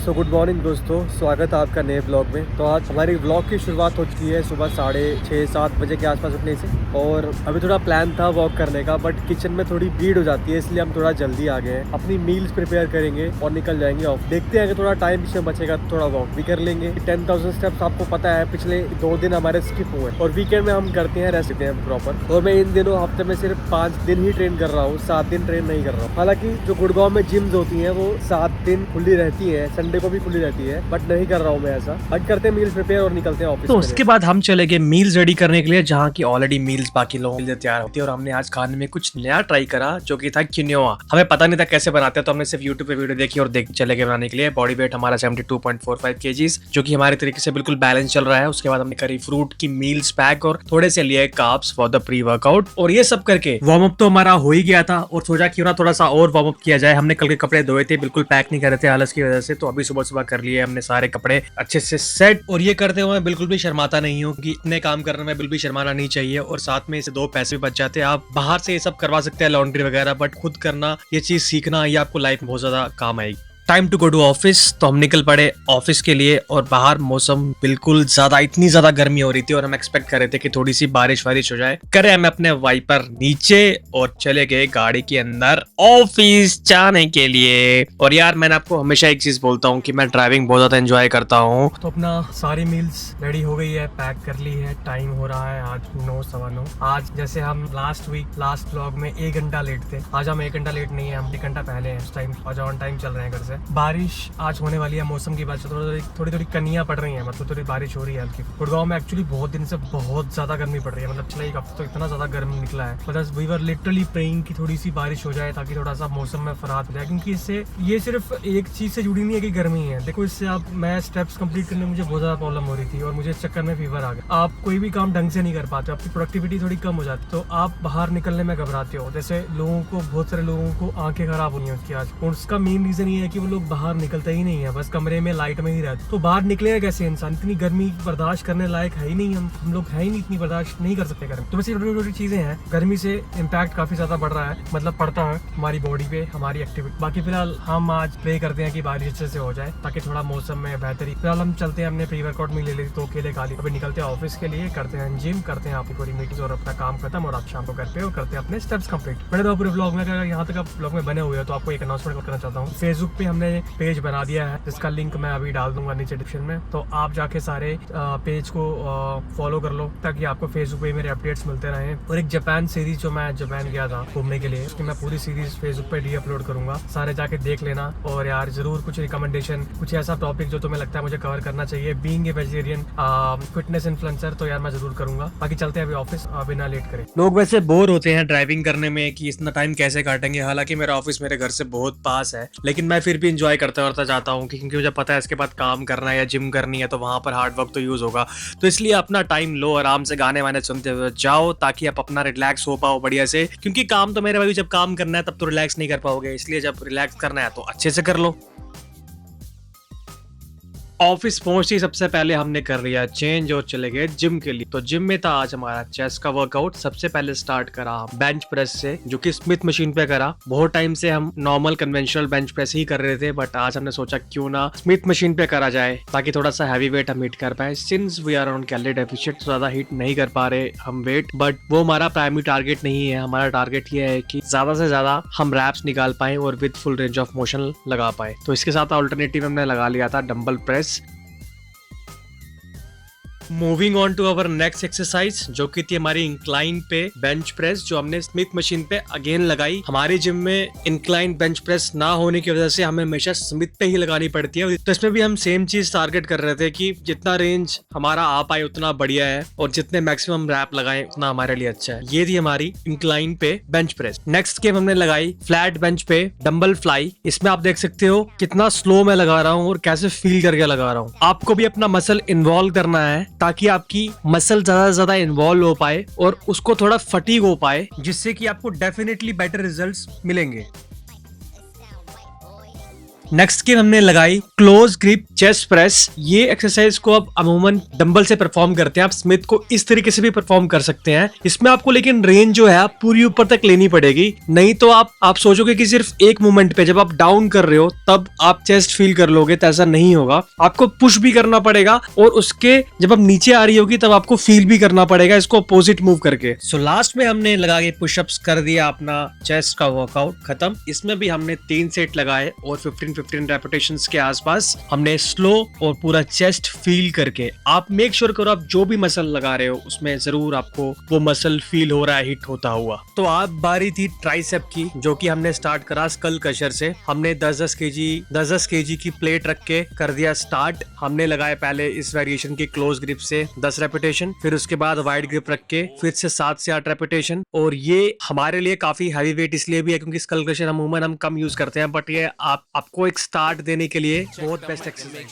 So good morning दोस्तों, स्वागत है आपका नए ब्लॉग में। तो आज हमारी ब्लॉग की शुरुआत हो चुकी है सुबह 6:30-7 बजे के आसपास उठने से। और अभी थोड़ा प्लान था वॉक करने का, बट किचन में थोड़ी भीड़ हो जाती है, इसलिए हम थोड़ा जल्दी आ गए हैं। अपनी मील्स प्रिपेयर करेंगे और निकल जाएंगे ऑफ। देखते हैं अगर थोड़ा टाइम पीछे बचेगा तो थोड़ा वॉक भी कर लेंगे। 10,000 स्टेप्स आपको पता है पिछले 2 दिन हमारे स्किप हुए, और वीकेंड में हम करते हैं, रेस्ट देते हैं प्रॉपर। और मैं इन दिनों हफ्ते में सिर्फ 5 दिन ही ट्रेन कर रहा हूँ, 7 दिन ट्रेन नहीं कर रहा हूँ। हालांकि जो गुड़गांव में जिम्स होती हैं वो 7 दिन खुली रहती है, संडे को भी खुली रहती है, बट नहीं कर रहा हूँ मैं ऐसा। आज करते हैं मील्स प्रिपेयर और निकलते हैं ऑफिस। तो उसके बाद हम चले गए मील्स रेडी करने के लिए, जहाँ की ऑलरेडी मील्स बाकी लोगों के लिए तैयार होती है। और हमने आज खाने में कुछ नया ट्राई करा, जो कि था क्विनोआ। हमें पता नहीं था कैसे बनाते हैं, तो हमने सिर्फ यूट्यूब पे वीडियो देखी और चले गए बनाने के लिए। बॉडी वेट हमारा 72.45 kgs, जो कि हमारे तरीके से बिल्कुल बैलेंस चल रहा है। उसके बाद हमने करी फ्रूट की मील्स पैक और थोड़े से लिए carbs for the pre workout. और ये सब करके वार्म अप तो हमारा हो ही गया था, और सोचा क्यों ना थोड़ा सा और वार्म अप किया जाए। हमने कल के कपड़े धोए थे, बिल्कुल पैक नहीं कर रहे थे आलस की वजह से, तो अभी सुबह सुबह कर लिए हमने सारे कपड़े अच्छे से सेट। और ये करते हुए मैं बिल्कुल भी शर्माता नहीं हूँ कि इतने काम करने में बिल्कुल भी शर्माना नहीं चाहिए। और साथ में इसे 2 पैसे भी बच जाते हैं। आप बाहर से ये सब करवा सकते हैं, लॉन्ड्री वगैरह, बट खुद करना, ये चीज सीखना, ये आपको लाइफ में बहुत ज्यादा काम आएगी। Time to go to office, तो हम निकल पड़े ऑफिस के लिए। और बाहर मौसम बिल्कुल इतनी ज्यादा गर्मी हो रही थी, और हम एक्सपेक्ट कर रहे थे कि थोड़ी सी बारिश वारिश हो जाए। करे हमें अपने वाइपर नीचे और चले गए गाड़ी के अंदर ऑफिस जाने के लिए। और यार, मैंने आपको हमेशा एक चीज बोलता हूँ कि मैं ड्राइविंग बहुत ज्यादा एंजॉय करता हूँ। तो अपना सारी मील्स रेडी हो गई है, पैक कर ली है। टाइम हो रहा है आज 9:15। आज जैसे हम लास्ट व्लॉग में 1 घंटा लेट थे, आज हम 1 घंटा लेट नहीं है, हम 1 घंटा पहले हैं इस टाइम, आज ऑन टाइम चल रहे हैं घर से। बारिश आज होने वाली है, मौसम की बात से थोड़ी कनियां पड़ रही हैं, मतलब थोड़ी बारिश हो रही है हल्की। गुड़गांव में एक्चुअली बहुत दिन से बहुत ज्यादा गर्मी पड़ रही है, मतलब पिछले 1 हफ्ते तो इतना ज्यादा गर्म निकला है। मतलब वी वर लिटरली प्रेइंग कि थोड़ी सी बारिश हो जाए ताकि थोड़ा सा मौसम में फराहत हो जाए, क्योंकि इससे ये सिर्फ एक चीज से जुड़ी नहीं है कि गर्मी है। देखो, इससे आप मैं स्टेप्स कंप्लीट करने में मुझे बहुत ज्यादा प्रॉब्लम हो रही थी, और मुझे इस चक्कर में फीवर आ गया। आप कोई भी काम ढंग से नहीं कर पाते, आपकी प्रोडक्टिविटी थोड़ी कम हो जाती, तो आप बाहर निकलने में घबराते हो। जैसे लोगों को, बहुत सारे लोगों को आंखें खराब होनी होती है आज, और उसका मेन रीजन ये है कि वो लोग बाहर निकलते ही नहीं है, बस कमरे में लाइट में ही रहते। तो बाहर निकलेगा कैसे इंसान? इतनी गर्मी बर्दाश्त करने लायक है ही नहीं, हम लोग है ही नहीं, इतनी बर्दाश्त नहीं कर सकते गर्मी। तो बस ये छोटी चीजें हैं, गर्मी से इम्पैक्ट काफी ज्यादा बढ़ रहा है, मतलब पड़ता है हमारी बॉडी पे, हमारी एक्टिविटी। बाकी फिलहाल हम आज प्रे करते हैं कि बारिश अच्छे से हो जाए, ताकि थोड़ा मौसम में बेहतरी। फिलहाल हम चलते हैं, हमने प्री वर्कआउट में ले ली 2 केले खा ली। अभी निकलते हैं ऑफिस के लिए, करते हैं जिम, करते हैं आपकी पूरी मीटिंग और अपना काम खत्म, और आप शाम को घर पे और करते हैं अपने स्टेप्स कंप्लीट। बने रहो पूरे ब्लॉग में। अगर यहाँ तक आप ब्लॉग में बने हुए हो तो आपको एक अनाउंसमेंट करना चाहता हूँ। फेसबुक पे हमने पेज बना दिया है, जिसका लिंक मैं अभी डाल दूंगा नीचे डिस्क्रिप्शन में, तो आप जाके सारे पेज को फॉलो कर लो, ताकि आपको फेसबुक पे मेरे अपडेट्स मिलते रहें। और एक जापान सीरीज, जो मैं जापान गया था घूमने के लिए, उसकी मैं पूरी सीरीज फेसबुक पे अपलोड करूंगा, सारे जाके देख लेना। और यार जरूर कुछ रिकमेंडेशन, कुछ ऐसा टॉपिक जो तुम्हें लगता है मुझे कवर करना चाहिए, being a vegetarian fitness influencer, तो यार मैं जरूर करूंगा। बाकी चलते हैं अभी ऑफिस, बिना लेट करें। लोग वैसे बोर होते हैं ड्राइविंग करने में कि इतना टाइम कैसे काटेंगे। हालांकि मेरा ऑफिस मेरे घर से बहुत पास है, लेकिन मैं फिर भी इंजॉय करता जाता हूँ, क्योंकि मुझे पता है इसके बाद काम करना है या जिम करनी है, तो वहां पर हार्ड वर्क तो यूज होगा। तो इसलिए अपना टाइम लो, आराम से गाने वाने सुनते हुए जाओ, ताकि आप अपना रिलैक्स हो पाओ बढ़िया से। क्योंकि काम तो मेरे भाई जब काम करना है तब तो रिलैक्स नहीं कर पाओगे, इसलिए जब रिलैक्स करना है तो अच्छे से कर लो। ऑफिस पहुंचते ही सबसे पहले हमने कर लिया चेंज और चले गए जिम के लिए। तो जिम में था आज हमारा चेस्ट का वर्कआउट। सबसे पहले स्टार्ट करा बेंच प्रेस से, जो कि स्मिथ मशीन पे करा। बहुत टाइम से हम नॉर्मल कन्वेंशनल बेंच प्रेस ही कर रहे थे, बट आज हमने सोचा क्यों ना स्मिथ मशीन पे करा जाए, ताकि थोड़ा सा हैवी वेट हम हिट कर पाए। Since we are on calorie deficient, ज्यादा हिट नहीं कर पा रहे हम वेट, बट वो हमारा प्राइमरी टारगेट नहीं है। हमारा टारगेट ये है कि ज्यादा से ज्यादा हम रैप्स निकाल पाए और with full range of motion लगा पाए। तो इसके साथ अल्टरनेटिव हमने लगा लिया था dumbbell press. Moving on to our next exercise, जो कि थी हमारी इंक्लाइन पे बेंच प्रेस, जो हमने स्मिथ मशीन पे अगेन लगाई। हमारे जिम में इंक्लाइन बेंच प्रेस ना होने की वजह से हमें हमेशा स्मिथ पे ही लगानी पड़ती है। तो इसमें भी हम सेम चीज टारगेट कर रहे थे कि जितना रेंज हमारा आ पाए उतना बढ़िया है, और जितने मैक्सिमम रैप लगाए उतना हमारे लिए अच्छा है। ये थी हमारी इंक्लाइन पे बेंच प्रेस। नेक्स्ट गेम हमने लगाई फ्लैट बेंच पे डंबल फ्लाई। इसमें आप देख सकते हो कितना स्लो मैं लगा रहा हूँ और कैसे फील करके लगा रहा हूँ। आपको भी अपना मसल इन्वॉल्व करना है, ताकि आपकी मसल ज्यादा से ज्यादा इन्वॉल्व हो पाए और उसको थोड़ा फटीग हो पाए, जिससे कि आपको डेफिनेटली बेटर रिजल्ट्स मिलेंगे। नेक्स्ट की हमने लगाई क्लोज ग्रिप चेस्ट प्रेस। ये एक्सरसाइज को आप अमूमन डंबल से परफॉर्म करते हैं, आप स्मिथ को इस तरीके से भी परफॉर्म कर सकते हैं। इसमें आपको लेकिन रेंज जो है पूरी ऊपर तक लेनी पड़ेगी, नहीं तो आप सोचोगे कि सिर्फ एक मूवमेंट पे जब आप डाउन कर रहे हो तब आप चेस्ट फील कर लोगे, तो ऐसा नहीं होगा। आपको पुश भी करना पड़ेगा और उसके जब आप नीचे आ रही होगी तब आपको फील भी करना पड़ेगा, इसको अपोजिट मूव करके। सो लास्ट में हमने लगा के पुशअप्स कर दिया, अपना चेस्ट का वर्कआउट खत्म। इसमें भी हमने 3 सेट लगाए और 15-15 रेपिटेशंस के आसपास हमने स्लो और पूरा चेस्ट फील करके। आप मेक श्योर करो आप जो भी मसल लगा रहे हो उसमें जरूर आपको वो मसल फील हो रहा है हिट होता हुआ। तो आप बारी थी ट्राइसेप की, जो कि हमने स्टार्ट करा स्कल क्रशर से। हमने 10-10 केजी की प्लेट रख के कर दिया स्टार्ट। हमने लगाए पहले इस वेरिएशन की क्लोज ग्रिप से 10 रेपिटेशन, फिर उसके बाद वाइड ग्रिप रख के फिर से 7 से 8 रेपिटेशन। और ये हमारे लिए काफी हैवी वेट इसलिए भी है क्योंकि स्कल क्रशर अमूमन हम कम यूज करते हैं, बट ये आपको एक स्टार्ट देने के लिए बहुत बेस्ट एक्सरसाइज।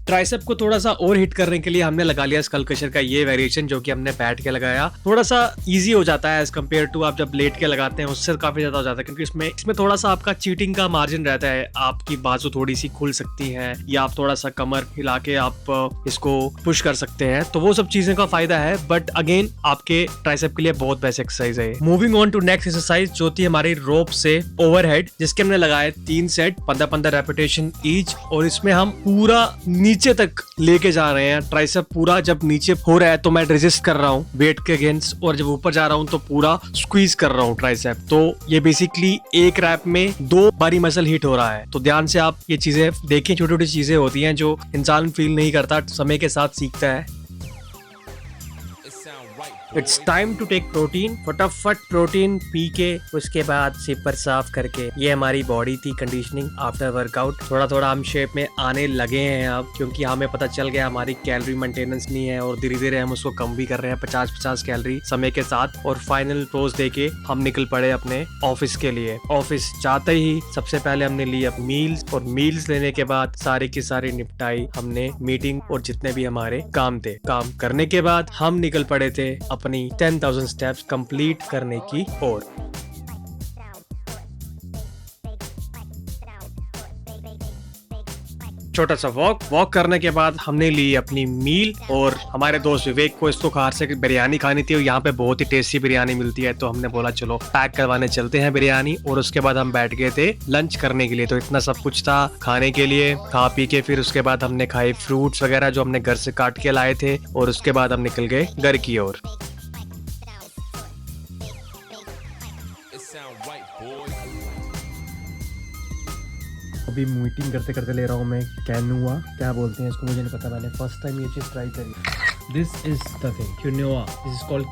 ट्राइसेप को थोड़ा सा और हिट करने के लिए हमने लगा लिया स्कल क्रशर का ये वेरिएशन, जो कि हमने बैठ के लगाया। थोड़ा सा इजी हो जाता है एज कम्पेयर टू आप जब लेट के लगाते हैं, उससे काफी ज्यादा हो जाता है क्योंकि इसमें थोड़ा सा आपका चीटिंग का मार्जिन रहता है। आपकी बाजू थोड़ी सी खुल सकती है या आप थोड़ा सा कमर हिला के आप इसको पुश कर सकते हैं, तो वो सब चीजें का फायदा है। बट अगेन आपके ट्राइसेप के लिए बहुत बेस्ट एक्सरसाइज है। Moving on to next exercise जो थी हमारी रोप से ओवरहेड, जिसके हमने लगाए 3 सेट 15-15 रेपिटेशन ईच। और इसमें हम पूरा नीचे तक लेके जा रहे हैं। ट्राइसेप पूरा जब नीचे हो रहा है तो मैं रेजिस्ट कर रहा हूँ वेट के अगेंस्ट, और जब ऊपर जा रहा हूँ तो पूरा स्क्वीज कर रहा हूँ ट्राइसेप। तो ये बेसिकली एक रैप में 2 बारी मसल हिट हो रहा है। तो ध्यान से आप ये चीजें देखें, छोटी छोटी चीजें होती हैं जो इंसान फील नहीं करता, समय के साथ सीखता है। It's time to take protein. फटाफट प्रोटीन पी के उसके बाद सिपर साफ करके, ये हमारी बॉडी थी कंडीशनिंग आफ्टर वर्कआउट। थोड़ा थोड़ा हम शेप में आने लगे हैं अब, क्योंकि हमें पता चल गया हमारी कैलोरी मेंटेनेंस नहीं है और धीरे धीरे हम उसको कम भी कर रहे हैं 50-50 कैलोरी समय के साथ। और फाइनल पोज देके हम निकल पड़े अपने ऑफिस के लिए। ऑफिस जाते ही सबसे पहले हमने ली अब मील्स, और मील्स लेने के बाद सारी की सारी निपटाई हमने मीटिंग और जितने भी हमारे काम थे। काम करने के बाद हम निकल पड़े थे अपनी 10,000 स्टेप्स कंप्लीट करने की ओर। छोटा सा वॉक करने के बाद हमने ली अपनी मील, और हमारे दोस्त विवेक को इसको बाहर से बिरयानी खानी थी और यहाँ पे बहुत ही टेस्टी बिरयानी मिलती है, तो हमने बोला चलो पैक करवाने चलते हैं बिरयानी। और उसके बाद हम बैठ गए थे लंच करने के लिए। तो इतना सब कुछ था खाने के लिए। खा पी के फिर उसके बाद हमने खाए फ्रूट्स वगैरह जो हमने घर से काट के लाए थे, और उसके बाद हम निकल गए घर की ओर। अभी मीटिंग करते करते ले रहा हूँ मैं कैनुआ, क्या बोलते हैं इसको मुझे नहीं पता, मैंने फर्स्ट टाइम ये चीज़ ट्राई करी। This is the thing, quinoa, this is called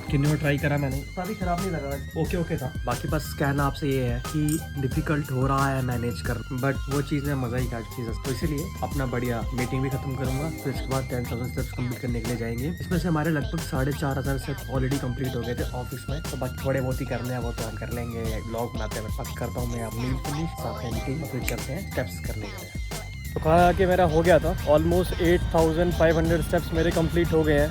quinoa try करा मैंने, काफी खराब नहीं लगा, ओके था। बाकी बस कहना आपसे ये है कि डिफिकल्ट हो रहा है मैनेज कर, बट वो चीज़ में मजा ही का चीज़ है। तो इसीलिए अपना बढ़िया मीटिंग भी खत्म करूंगा, फिर उसके बाद 10,000 स्टेप्स कंप्लीट करने के लिए जाएंगे। इसमें से हमारे लगभग 4,500 स्टेप्स ऑलरेडी कंप्लीट हो गए थे ऑफिस में, तो बाकी थोड़े बहुत ही करने हैं, वो तो हम कर लेंगे। ब्लॉग बनाते हैं, मैं करता हूँ मैं मील फिनिश, साथ में मीटिंग फिर करते हैं स्टेप्स करने के लिए। तो कहा कि मेरा हो गया था ऑलमोस्ट 8,500 स्टेप्स मेरे कंप्लीट हो गए हैं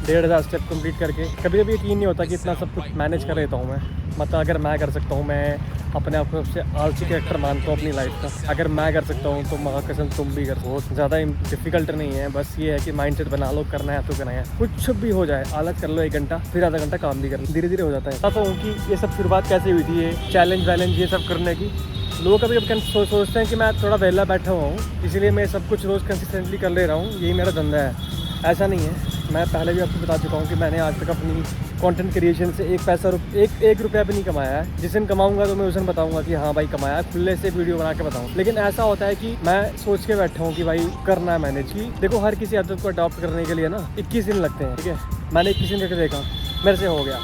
1,500 स्टेप कंप्लीट करके। कभी कभी यकीन नहीं होता कि इतना सब कुछ मैनेज कर लेता हूँ मैं। मतलब अगर मैं कर सकता हूँ, मैं अपने आप को सबसे आलसी कैरेक्टर मानता हूँ अपनी लाइफ का। अगर मैं कर सकता हूँ तो महा कसम तुम भी कर। बहुत ज़्यादा डिफिकल्ट नहीं है, बस ये है कि माइंडसेट बना लो, करना है तो करना है, कुछ भी हो जाए। आलस कर लो 1 घंटा, फिर आधा घंटा काम भी कर लो, धीरे धीरे हो जाता है। बताता हूँ कि ये सब शुरुआत कैसे हुई थी, ये चैलेंज वैलेंज ये सब करने की। लोग कभी कभी सोचते हैं कि मैं थोड़ा वेला बैठा हुआ हूँ इसलिए मैं सब कुछ रोज़ कंसिस्टेंटली कर ले रहा हूँ, यही मेरा धंधा है। ऐसा नहीं है, मैं पहले भी आपको बता चुका हूँ कि मैंने आज तक अपनी कंटेंट क्रिएशन से एक रुपया भी नहीं कमाया है। जिस दिन कमाऊंगा तो मैं उस दिन बताऊंगा कि हाँ भाई कमाया, खुले से वीडियो बना के बताऊँ। लेकिन ऐसा होता है कि मैं सोच के बैठा हूँ कि भाई करना है मैनेज की। देखो हर किसी आदत को अडॉप्ट करने के लिए ना 21 दिन लगते हैं, ठीक है। मैंने 21 दिन करके देखा, मेरे से हो गया,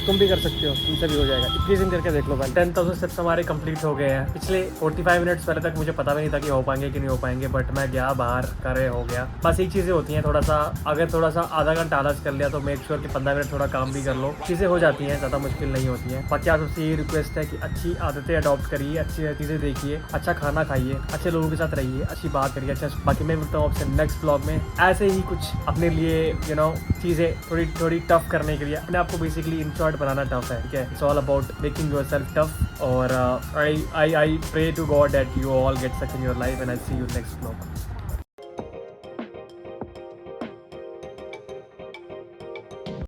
तुम भी कर सकते हो, तुमसे भी हो जाएगा। 21 दिन करके देख लो भाई। 10,000 स्टेप्स हमारे कंप्लीट हो गए हैं। पिछले 45 मिनट्स पहले तक मुझे पता भी नहीं था कि हो पाएंगे कि नहीं हो पाएंगे, बट मैं गया बाहर करे हो गया। बस एक चीज़ें होती हैं, थोड़ा सा अगर थोड़ा सा आधा घंटा आलस कर लिया तो मेक श्योर कि 15 मिनट थोड़ा काम भी कर लो, चीज़ें हो जाती हैं, ज़्यादा मुश्किल नहीं होती हैं। बाकी आप सबसे ये रिक्वेस्ट है कि अच्छी आदतें अडॉप्ट करिए, अच्छी चीज़ें देखिए, अच्छा खाना खाइए, अच्छे लोगों के साथ रहिए, अच्छी बात करिए। अच्छा बाकी मैं मिलता हूँ आपसे नेक्स्ट ब्लॉग में ऐसे ही कुछ अपने लिए चीज़ें थोड़ी टफ करने के लिए, अपने आप को बेसिकली इन शॉर्ट बट बनाना टफ है, ठीक है। It's all about making yourself tough. और I pray to god that you all get success in your life and I see you next vlog.